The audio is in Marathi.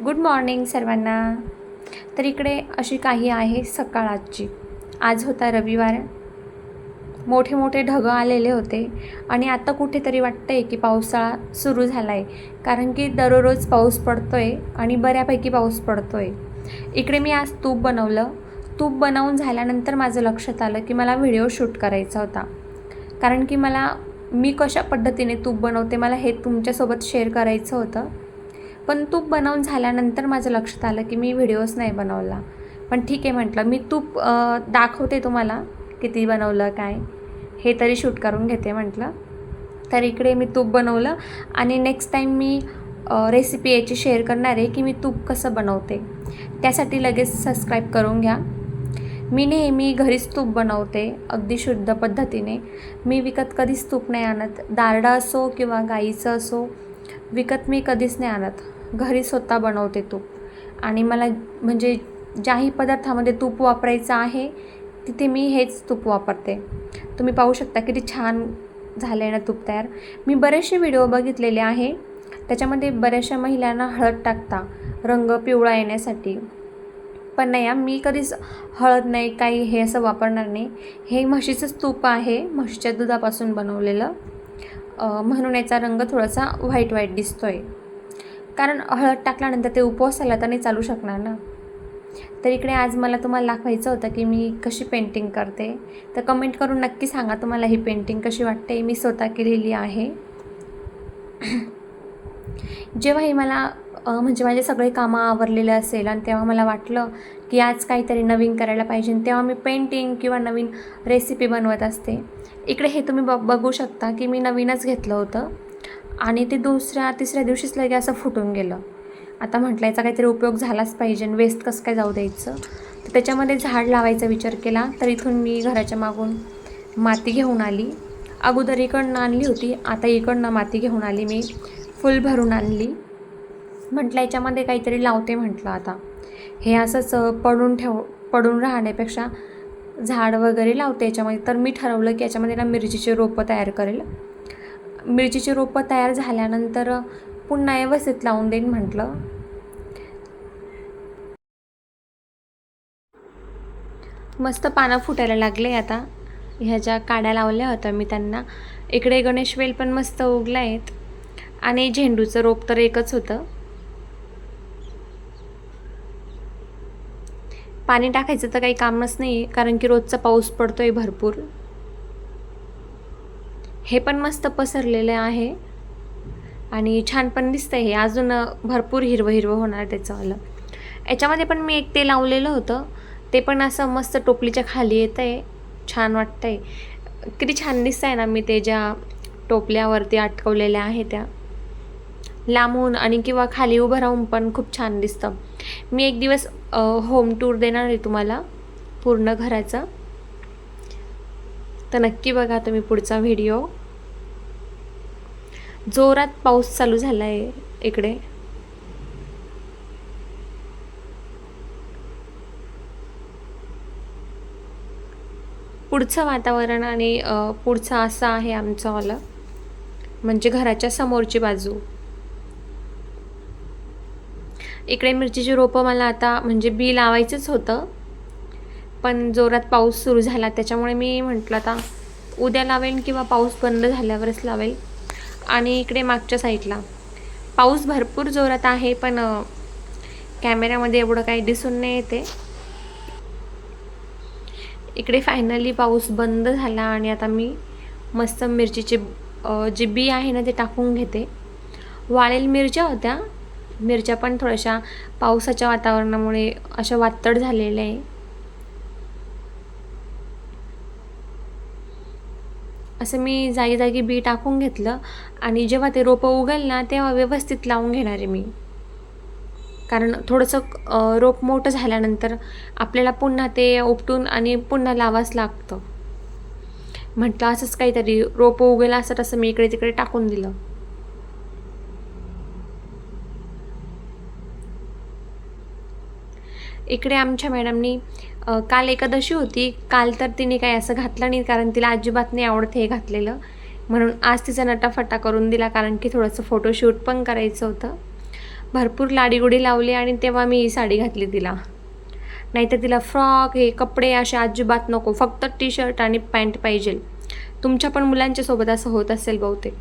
गुड मॉर्निंग सर्वांना. तर इकडे अशी काही आहे सकाळ आजची. आज होता रविवार. मोठे मोठे ढग आलेले होते आणि आता कुठेतरी वाटतं आहे की पावसाळा सुरू झाला आहे, कारण की दररोज पाऊस पडतो आहे आणि बऱ्यापैकी पाऊस पडतो आहे. इकडे मी आज तूप बनवलं. तूप बनवून झाल्यानंतर माझं लक्षात आलं की मला व्हिडिओ शूट करायचा होता, कारण की मी कशा पद्धतीने तूप बनवते मला हे तुमच्यासोबत शेअर करायचं होतं. पण तूप बनवून झाल्यानंतर माझं लक्षात आलं की मी व्हिडिओच नाही बनवला. पण ठीक आहे म्हटलं, मी तूप दाखवते तुम्हाला किती बनवलं काय, हे तरी शूट करून घेते म्हटलं. तर इकडे मी तूप बनवलं आणि नेक्स्ट टाईम मी रेसिपी याची शेअर करणार आहे की मी तूप कसं बनवते. त्यासाठी लगेच सबस्क्राईब करून घ्या. मी नेहमी घरीच तूप बनवते अगदी शुद्ध पद्धतीने. मी विकत कधीच तूप नाही आणत. डालडा असो किंवा गाईचं असो, विकत मी कधीच नाही आणत. घरी स्वतः बनवते तूप. आणि मला म्हणजे ज्याही पदार्थामध्ये तूप वापरायचं आहे तिथे मी हेच तूप वापरते. तुम्ही पाहू शकता किती छान झालं आहे ना तूप तयार. मी बरेचसे व्हिडिओ बघितलेले आहे, त्याच्यामध्ये बऱ्याचशा महिलांना हळद टाकता रंग पिवळा येण्यासाठी. पण नाही, मी कधीच हळद नाही काही हे असं वापरणार नाही. हे म्हशीचंच तूप आहे, म्हशीच्या दुधापासून बनवलेलं, म्हणून याचा रंग थोडासा व्हाईट व्हाईट दिसतो आहे. कारण हळद टाकल्यानंतर ते उपवासाला तर नाही चालू शकणार ना. तर इकडे आज मला तुम्हाला दाखवायचं होतं की मी कशी पेंटिंग करते. तर कमेंट करून नक्की सांगा तुम्हाला ही पेंटिंग कशी वाटते. मी स्वतः केलेली आहे. जेव्हाही मला म्हणजे माझे सगळे कामं आवरलेले असेल आणि तेव्हा मला वाटलं की आज काहीतरी नवीन करायला पाहिजे, तेव्हा मी पेंटिंग किंवा नवीन रेसिपी बनवत असते. इकडे हे तुम्ही बघू शकता की मी नवीनच घेतलं होतं आणि ते दुसऱ्या तिसऱ्या दिवशीच लगे असं फुटून गेलं. आता म्हटलं याचा काहीतरी उपयोग झालाच पाहिजे आणि वेस्ट कसं काय जाऊ द्यायचं. तर त्याच्यामध्ये झाड लावायचा विचार केला. तर इथून मी घराच्या मागून माती घेऊन आली. अगोदर इकडनं आणली होती, आता इकडनं माती घेऊन आली. मी फुल भरून आणली. म्हटलं याच्यामध्ये काहीतरी लावते म्हटलं. आता हे असंच पडून राहण्यापेक्षा झाड वगैरे लावते याच्यामध्ये. तर मी ठरवलं की याच्यामध्ये ना मिरचीचे रोपं तयार करेल. मिरचीचे रोपं तयार झाल्यानंतर पुन्हा व्यवस्थित लावून देईन म्हटलं. मस्त पानं फुटायला लागले. आता ह्या ज्या काड्या लावल्या होत्या मी त्यांना, इकडे गणेशवेल पण मस्त उगला आहेत आणि झेंडूचं रोप तर एकच होतं. पाणी टाकायचं तर काही कामच नाही, कारण की रोजचा पाऊस पडतोय भरपूर. हे पण मस्त पसरलेलं आहे आणि छान पण दिसतंय. हे अजून भरपूर हिरवं हिरवं होणार त्याचं. याच्यामध्ये पण मी एक ते लावलेलं होतं, ते पण असं मस्त टोपलीच्या खाली येतं आहे. छान वाटतं आहे. किती छान दिसतं आहे ना. मी ते ज्या टोपल्यावरती अटकवलेल्या आहे त्या लांबून आणि किंवा खाली उभं राहून पण खूप छान दिसतं. मी एक दिवस होम टूर देणार आहे तुम्हाला पूर्ण घराचा, तर नक्की बघा तुम्ही पुढचा व्हिडिओ. जोरात पाऊस चालू झाला आहे इकडे. पुढचं वातावरण आणि पुढचं असं आहे आमचं वालं, म्हणजे घराच्या समोरची बाजू. इकडे मिरचीची रोपं मला आता म्हणजे बी लावायचंच होतं, पण जोरात पाऊस सुरू झाला त्याच्यामुळे मी म्हटलं आता उद्या लावेल किंवा पाऊस बंद झाल्यावरच लावेल. आणि इकडे मागच्या साईडला पाऊस भरपूर जोरात आहे, पण कॅमेऱ्यामध्ये एवढं काही दिसून नाही येते. इकडे फायनली पाऊस बंद झाला आणि आता मी मस्त मिरचीचे जे बी आहे ना ते टाकून घेते. वाळेल मिरच्या होत्या, मिरच्या पण थोड्याशा पावसाच्या वातावरणामुळे अशा वातड झालेल्या आहे. असं मी जागी जागी बी टाकून घेतलं आणि जेव्हा ते रोपं उगेल ना तेव्हा व्यवस्थित लावून घेणार आहे मी. कारण थोडंसं रोप मोठं झाल्यानंतर आपल्याला पुन्हा ते उपटून आणि पुन्हा लावाच लागतं. म्हटलं असंच काहीतरी रोपं उगेल असं तसं मी इकडे तिकडे टाकून दिलं. इकडे आमच्या मॅडमनी काल एकादशी होती, काल तर तिने काही असं घातलं नाही, कारण तिला अजिबात नाही आवडत हे घातलेलं. म्हणून आज तिचा नटाफटा करून दिला, कारण की थोडंसं फोटोशूट पण करायचं होतं. भरपूर लाडीगुडी लावली आणि तेव्हा मी ही साडी घातली तिला. नाहीतर तिला फ्रॉक हे कपडे असे अजिबात नको, फक्त टी शर्ट आणि पॅन्ट पाहिजे. तुमच्या पण मुलांच्या सोबत असं होत असेल बहुतेक.